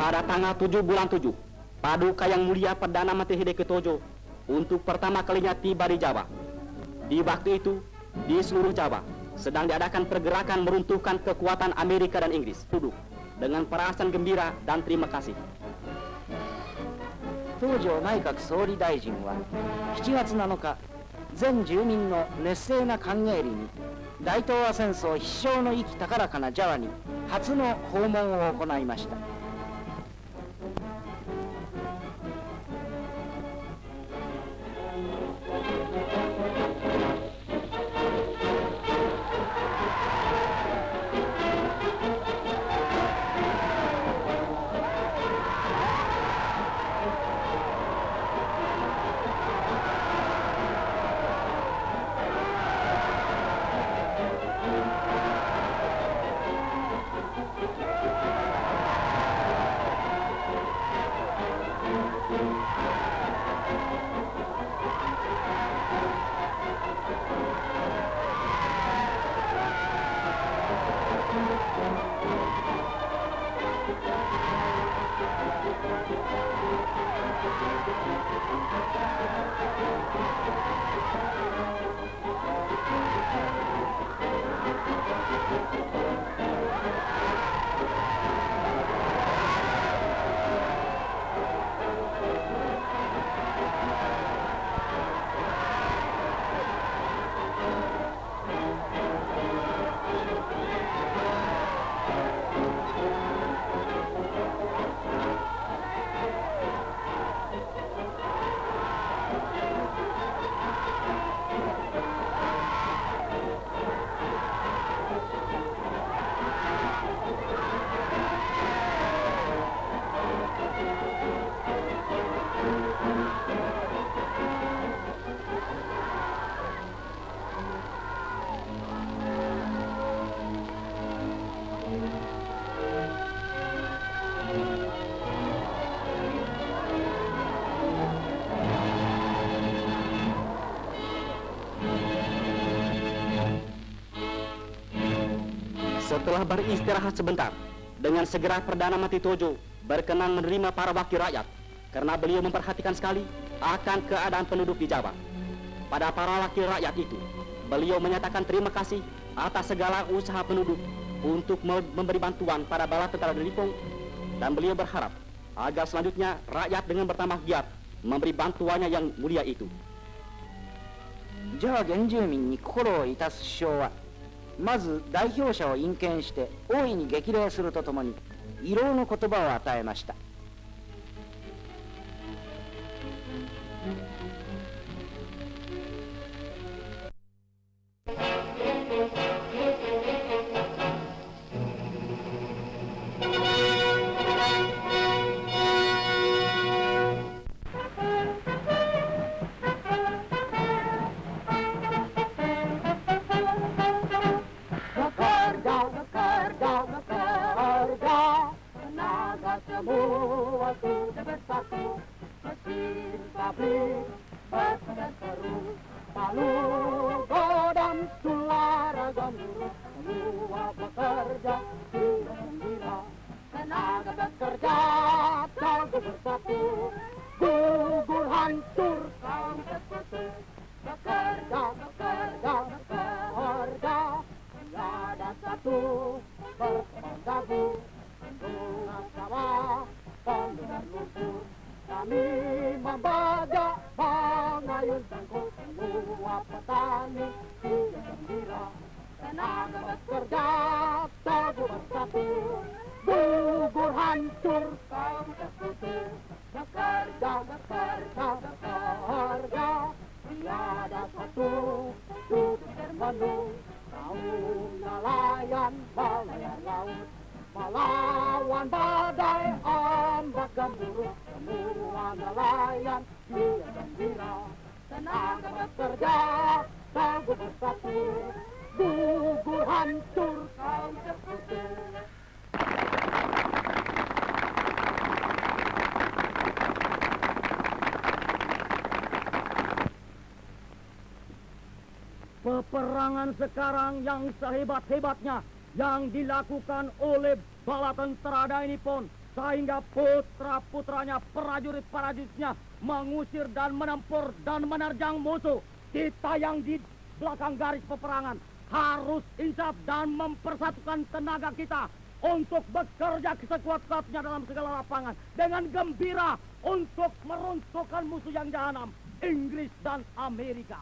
Pada tanggal 7 bulan 7, Paduka Yang Mulia Perdana Menteri Hidayatullah untuk pertama kalinya tiba di Jawa. Di waktu itu, di seluruh Jawa sedang diadakan pergerakan meruntuhkan kekuatan Amerika dan Inggris. Duduk dengan perasaan gembira dan terima kasih. 東條内閣総理大臣は7月7日、全住民の熱盛な歓迎礼に大東亜戦争必勝の意気高らかなジャワに初の訪問を行いました。Setelah beristirahat sebentar, dengan segera Perdana Menteri Tojo berkenan menerima para wakil rakyat karena beliau memperhatikan sekali akan keadaan penduduk di Jawa. Pada para wakil rakyat itu, beliau menyatakan terima kasih atas segala usaha penduduk untuk memberi bantuan pada bala tentara Nippon, dan beliau berharap agar selanjutnya rakyat dengan bertambah giat memberi bantuannya yang mulia itu. じゃあ原住民に心を致す首相はまず代表者を引見して大いに激励するとともに慰労の言葉を与えました。Semua sudah bersatu, mesin pabrik berseru, palu godam suara gemuruh, semua bekerja sudah gembira, tenaga bekerja teguh bersatu, gugur hancur kaum bersatu, bekerja, bekerja, bekerja, tiada satu berkembang gabung. Bunga sawah, pondok lumpur, kami membaga mengayun sangkut, semua petani sudah gembira, tenaga bekerja teguh bersatu, gugur hancur kaum bersatu, bekerja, bekerja, bekerja, tiada satu duduk termenung, kaum nelayan melayar laut. Melawan badai ombak gemuruh, semua nelayan dia gembira, tenaga bekerja teguh bersatu, gugur hancur kaum bersatu. Peperangan sekarang yang sehebat-hebatnya yang dilakukan oleh bala tentara Nippon sehingga putra-putranya, prajurit-prajuritnya mengusir dan menempur dan menerjang musuh. Kita yang di belakang garis peperangan harus insaf dan mempersatukan tenaga kita untuk bekerja sekuat-kuatnya dalam segala lapangan dengan gembira untuk meruntuhkan musuh yang jahanam, Inggris dan Amerika.